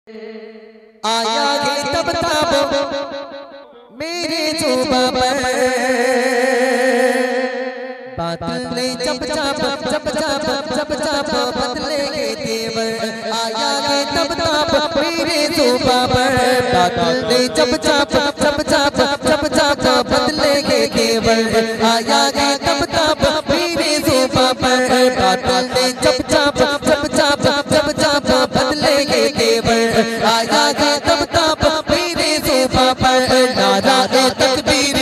आया है तब तब मेरे जुबा पर बादल जब जब बदलेंगे तेवर। आया है तब तब मेरे जुबा पर बादल जब बदलेंगे तेवर। आया है तब तब मेरे जुबा पर बादल जब बदलेंगे तेवर। आया है तब तब मेरे जुबा पर नारा तकबीर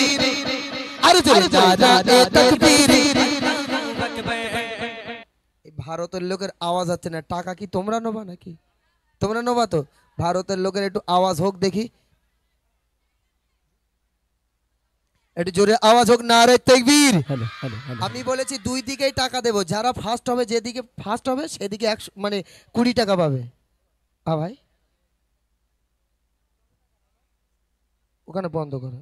अर्जुन नारा तकबीर। ভারতের লোকের আওয়াজ হচ্ছে না, টাকা কি তোমরা নেবা নাকি? তোমরা নেবা তো? ভারতের লোকের একটু আওয়াজ হোক দেখি, একটু জোরে আওয়াজ হোক, নারে তাকবীর। আমি বলেছি দুই দিকেই টাকা দেব, যারা ফার্স্ট হবে, যেদিকে ফার্স্ট হবে সেদিকে 20 টাকা পাবে। ভাই ওখানে বন্ধ করো,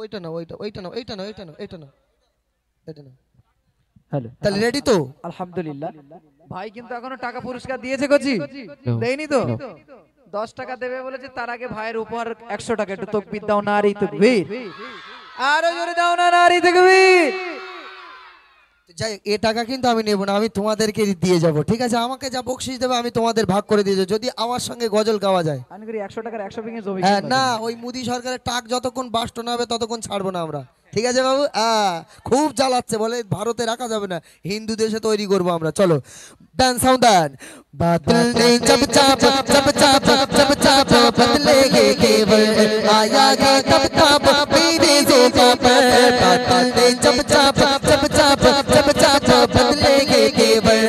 ওইটা না, ওইটা না, এইটা না, এইটা না, এইটা না, এটা না। হ্যালো, তাহলে রেডি তো? আলহামদুলিল্লাহ। ভাই কিন্তু এখনো টাকা পুরস্কার দিয়েছে কোচি? দেয়নি তো? 10 টাকা দেবে বলেছে, তার আগে ভাইয়ের উপহার 100 টাকা। একটু তাকবীর দাও, নারী তাকবীর, আরো জোরে দাও না, নারী তাকবীর। যাই, এ টাকা কিন্তু আমি নেব না, আমি তোমাদেরকে দিয়ে যাব, ঠিক আছে? আমাকে যা বকশিশ দেবে আমি তোমাদের ভাগ করে দিয়ে যাব, যদি আমার সঙ্গে গজল গাওয়া যায়। আমি করি 100 টাকার 100 ভেঙে জমি। হ্যাঁ, না, ওই মোদি সরকারের টাক যতক্ষণ বাস্ট না হবে ততক্ষণ ছাড়বো না আমরা, ঠিক আছে বাবু? খুব জ্বালাচ্ছে, বলে ভারতে রাখা যাবে না, হিন্দু দেশে তৈরি করবো আমরা। চলো ডান সাউন্ড ডান। বাদল ने जब चाप बदलेंगे केवल। आया है तब तब मेरे जुबां पर बादल ने जब चाप बदलेंगे केवल।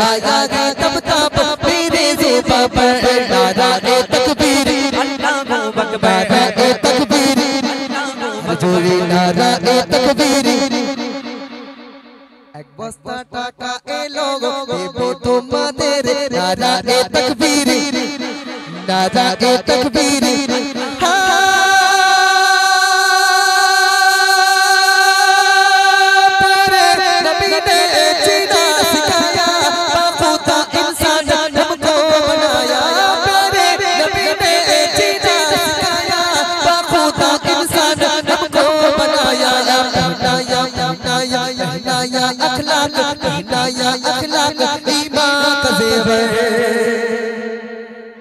आया है तब तब मेरे जुबां पर नारा तकबीर अल्लाहू अकबर, नारा तकबीर जोरे, नारा तकबीर। एक बस्ता टाका एलो देबो তোমাদের, नारा तकबीर, नारा तकबीर।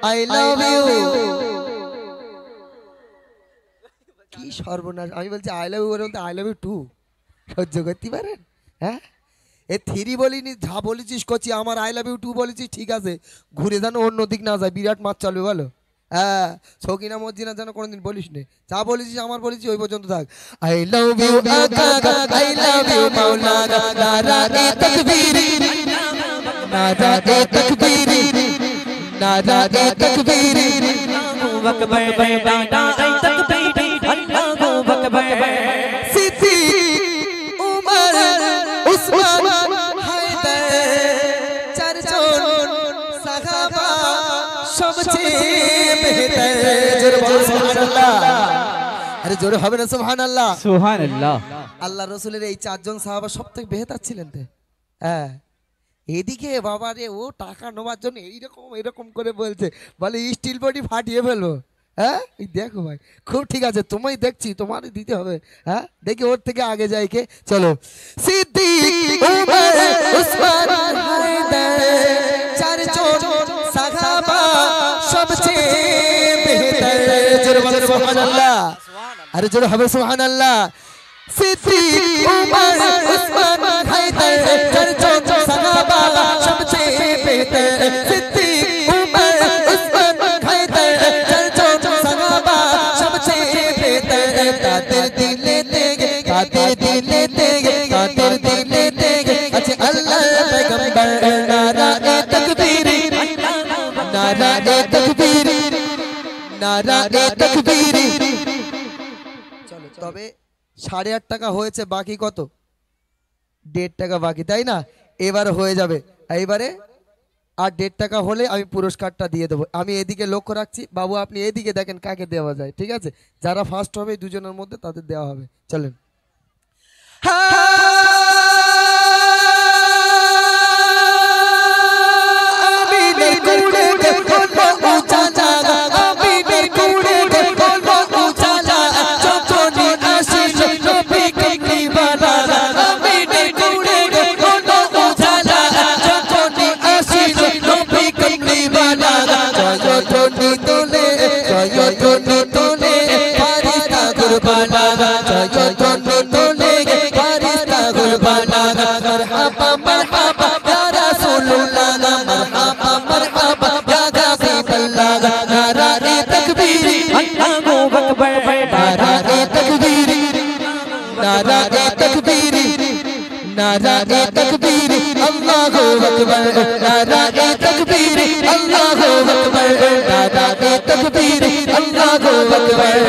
I love you। কি সর্বনাশ, আমি বলছি আই লাভ ইউ বলতে আই লাভ ইউ টু, সহ্য করতে পারেন? হ্যাঁ, এ 3 বলিনি, যা বলেছিস করছি, আমার আই লাভ ইউ টু বলেছিস, ঠিক আছে, ঘুরে যেন অন্য দিক না যায়, বিরাট মাছ চলবে বলো। হ্যাঁ, সকিনা মসজিনা যেন কোনোদিন বলিস নে, যা বলেছিস আমার বলেছিস ওই পর্যন্ত থাক। আই লাভ ইউ আকা, আই লাভ ইউ মাওলানা, নারা তাকবীর, নারা তাকবীর, नारा तकबीर अल्लाहू अकबर, नारा तकबीर अल्लाहू अकबर। सिद्दीक उमर उस्मान हैदर चारজন সাহাবা সবচেয়ে বেহতর। জোরে বলো সুবহানাল্লাহ। আরে জোরে হবে না সুবহানাল্লাহ? সুবহানাল্লাহ। আল্লাহ রাসূলের এই 4জন সাহাবা সবথেকে বেহতর ছিলেন তো। হ্যাঁ, এদিকে বাবা রে, ও টাকা নেওয়ার জন্য এইরকম করে বলছে, বলে স্টিল বডি ফাটিয়ে ফেলবো। হ্যাঁ, দেখো ভাই, খুব ঠিক আছে, তোমায় দেখছি, তোমারই দিতে হবে। হ্যাঁ, দেখি ওর থেকে আগে যাই কে। চলো, সিদ্দীক উমর উসমান হায়দার চারজন সাহাবা সবচেয়ে বেহতর। জোরে বলো সুবহানাল্লাহ। আরে জোরে হবে সুবহানাল্লাহ। সিদ্দীক উমর উসমান হায়দার চারজন সাহাবা সবচেয়ে বেহতর। সিদ্দীক উমর উসমান হায়দার চারজন সাহাবা সবচেয়ে বেহতর। তাদের দিলে তেগে, তাদের দিলে তেগে, তাদের দিলে তেগে আছে আল্লাহর পয়গম্বর। নারা তাকবীর, নারা তাকবীর, নারা তাকবীর। চলো, তবে 8.5 টাকা হয়েছে, বাকি কত? 1.5 টাকা বাকি, তাই না? এবার হয়ে যাবে, এইবারে আর 1.5 টাকা হলে আমি পুরস্কারটা দিয়ে দেবো। আমি এদিকে লক্ষ্য রাখছি, বাবু আপনি এদিকে দেখেন কাকে দেওয়া যায়, ঠিক আছে? যারা ফার্স্ট হবে দুজনের মধ্যে তাদের দেওয়া হবে। চলেন। আমি জয়ধ্বনি তোলে জয়ধ্বনি তোলে ফারিস্তা কুরবানা জয়ধ্বনি তোলে ফারিস্তা কুরবানা মারহাবা মারহাবা ইয়া রাসূলুল্লাহ মারহাবা মারহাবা ইয়া হাবিবাল্লাহ নারায়ে তাকবীর আল্লাহু আকবার নারায়ে তাকবীর নারায়ে তাকবীর নারায়ে তাকবীর আল্লাহু আকবার নারায়ে তাকবীর আল্লাহু আকবার নারায়ে তাকবীর আল্লাহু আকবার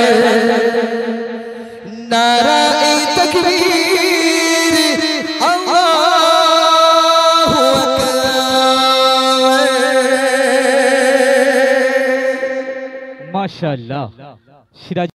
নারায়ে তাকবীর আল্লাহু আকবার মাশাআল্লাহ। সিরাজ